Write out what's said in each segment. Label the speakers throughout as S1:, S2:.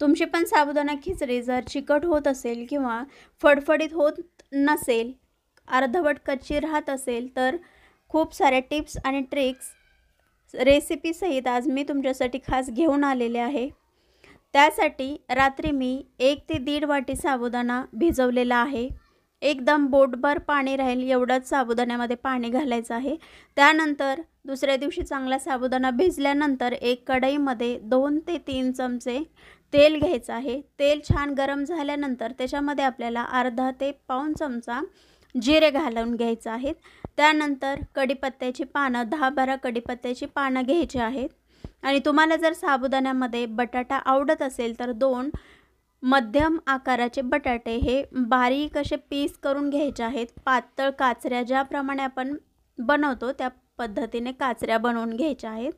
S1: तुमची पण साबुदाणा खिचडी जर चिकट होत असेल किंवा फडफडीत होत नसेल, अर्धवट कच्ची राहत असेल, तर खूप साऱ्या टिप्स आणि ट्रिक्स रेसिपीसहित आज मी तुमच्यासाठी खास घेऊन आलेले आहे। त्यासाठी रात्री मी 1 ते 1.5 वाटी साबुदाणा भिजवलेला आहे। एकदम बोटभर पाणी राहील एवढंच साबुदाण्यामध्ये पाणी घालायचं आहे। त्यानंतर दुसऱ्या दिवशी चांगला साबुदाणा भिजल्यानंतर एक कढईमध्ये 2 ते 3 चमचे तेल घ्यायचं आहे। तेल छान गरम झाल्यानंतर त्याच्यामध्ये आपल्याला अर्धा ते पाऊण चमचा जिरे घालून घ्यायचं आहे। त्यानंतर कढीपत्त्याची पानं 10-12 कढीपत्त्याची पानं घ्यायची आहेत आणि तुम्हाला जर साबुदाण्यामध्ये बटाटा आवडत असेल तर 2 मध्यम आकाराचे बटाटे हे बारीक असे पीस करून घ्यायचे आहेत। पातळ काचऱ्या ज्याप्रमाणे आपण बनवतो त्या पद्धतीने काचऱ्या बनवून घ्यायच्या आहेत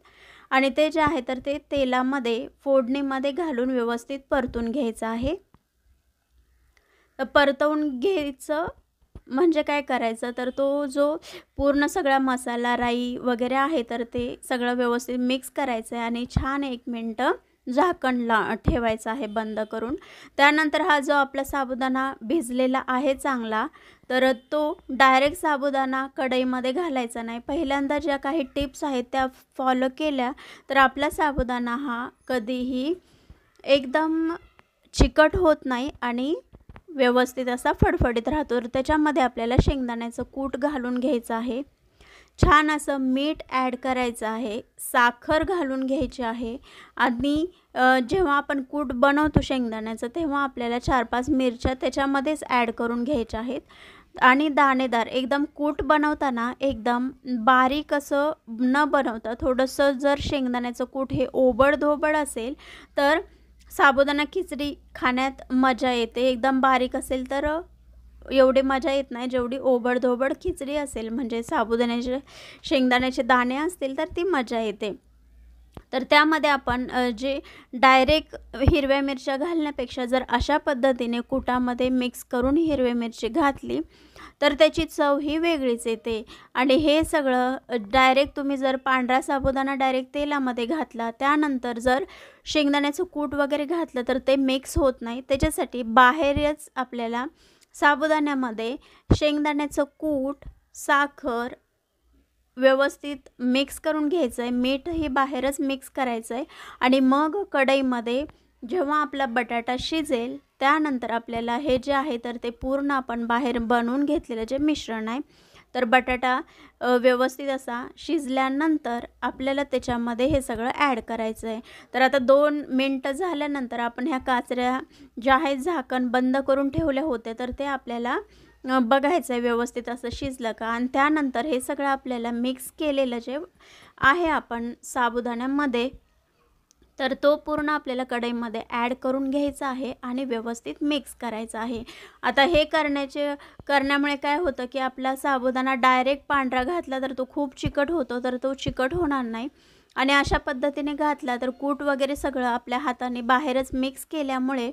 S1: आणि ते जे आहे तर ते तेलामध्ये फोडणीमध्ये घालून व्यवस्थित परतून घ्यायचं आहे। परतवून घ्यायचं म्हणजे काय करायचं तर तो जो पूर्ण सगळा मसाला राई वगैरे आहे तर ते सगळं व्यवस्थित मिक्स करायचं आहे आणि छान 1 मिनिट झाकण ठेवायचं आहे बंद करून। त्यानंतर हा जो आपला साबुदाणा भिजलेला आहे चांगला, तर तो डायरेक्ट साबुदाणा कढईमध्ये घालायचा नाही। पहिल्यांदा ज्या काही टिप्स आहेत त्या फॉलो केल्या तर आपला साबुदाणा हा कधीही एकदम चिकट होत नाही आणि व्यवस्थित असा फडफडीत राहतो। तर त्याच्यामध्ये आपल्याला शेंगदाण्याचं कूट घालून घ्यायचं आहे, छान असं मीठ ॲड करायचं आहे, साखर घालून घ्यायची आहे आणि जेव्हा आपण कूट बनवतो शेंगदाण्याचं तेव्हा आपल्याला 4-5 मिरच्या त्याच्यामध्येच ॲड करून घ्यायच्या आहेत आणि दाणेदार एकदम कूट बनवताना एकदम बारीक असं न बनवता थोडंसं जर शेंगदाण्याचं कूट हे ओबड-धोबड असेल तर साबुदाणा खिचडी खाण्यात मजा येते। एकदम बारीक असेल तर एवढी मजा येत नाही, जेवढी ओबड-धोबड खिचडी असेल म्हणजे साबुदाण्याचे शेंगदाण्याचे दाणे असतील तर ती मजा येते। तर त्यामध्ये आपण जे डायरेक्ट हिरव्या मिरच्या घालण्यापेक्षा जर अशा पद्धतीने कुटामध्ये मिक्स करून हिरवी मिरची घातली तर त्याची चव ही वेगळीच येते। आणि हे सगळं डायरेक्ट तुम्ही जर पांढरा साबुदाणा डायरेक्ट तेलामध्ये घातला त्यानंतर जर शेंगदाण्याचं कूट वगैरे घातलं तर ते मिक्स होत नाही। त्याच्यासाठी बाहेरच आपल्याला साबुदाण्यामध्ये शेंगदाण्याचं कूट, साखर व्यवस्थित मिक्स करून घ्यायचं आहे, मीठही बाहेरच मिक्स करायचं आहे आणि मग कढईमध्ये जेव्हा आपला बटाटा शिजेल त्यानंतर आपल्याला हे जे आहे तर ते पूर्ण आपण बाहेर बनवून घेतलेलं जे मिश्रण आहे तर बटाटा व्यवस्थित असा शिजल्यानंतर आपल्याला त्याच्यामध्ये हे सगळं ॲड करायचं आहे। तर आता 2 मिनिटं झाल्यानंतर आपण ह्या काचऱ्या ज्या आहेत झाकण बंद करून ठेवल्या होत्या तर ते आपल्याला बघायचं आहे व्यवस्थित असं शिजलं का आणि त्यानंतर हे सगळं आपल्याला मिक्स केलेलं जे आहे आपण साबुदाण्यामध्ये तर तो पूर्ण आपल्याला कढईमध्ये ॲड करून घ्यायचा आहे आणि व्यवस्थित मिक्स करायचं आहे। आता हे करण्यामुळे काय होतं की आपला साबुदाणा डायरेक्ट पांढरा घातला तर तो खूप चिकट होतो, तर तो चिकट होणार नाही आणि अशा पद्धतीने घातला तर कूट वगैरे सगळं आपल्या हाताने बाहेरच मिक्स केल्यामुळे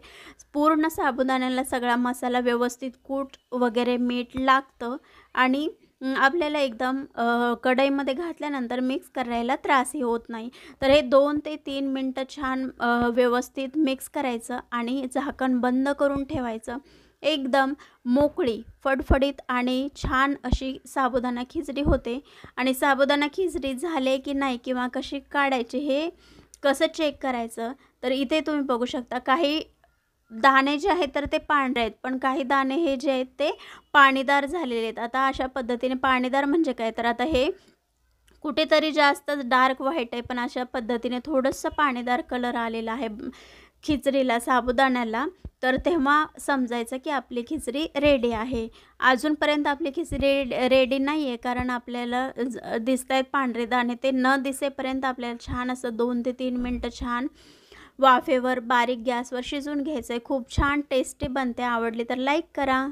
S1: पूर्ण साबुदाण्याला सगळा मसाला व्यवस्थित कूट वगैरे मीठ लागतं आणि आपल्याला एकदम कढईमध्ये घातल्यानंतर मिक्स करायला त्रासही होत नाही। तर हे 2 ते 3 मिनिटं छान व्यवस्थित मिक्स करायचं आणि झाकण बंद करून ठेवायचं। एकदम मोकळी, फडफडीत आणि छान अशी साबुदाणा खिचडी होते। आणि साबुदाणा खिचडी झाले की नाही किंवा कशी काढायची हे कसं चेक करायचं तर इथे तुम्ही बघू शकता काही दाणे जे आहेत तर ते पांढरे आहेत पण काही दाणे हे जे आहेत ते पाणीदार झालेले आहेत। आता अशा पद्धतीने पाणीदार म्हणजे काय तर आता हे कुठेतरी जास्त डार्क व्हाईट आहे पण अशा पद्धतीने थोडंसं पाणीदार कलर आलेला आहे खिचडीला साबुदाण्याला, तर तेव्हा समजायचं की आपली खिचडी रेडी आहे। अजूनपर्यंत आपली खिचडी रेडी नाही आहे कारण आपल्याला दिसत आहेत पांढरे दाणे, ते न दिसेपर्यंत आपल्याला छान असं 2 ते 3 मिनिटं छान वाफेवर बारीक गॅसवर शिजवून घ्यायचं आहे। खूप छान टेस्टी बनते। आवडली तर लाईक करा।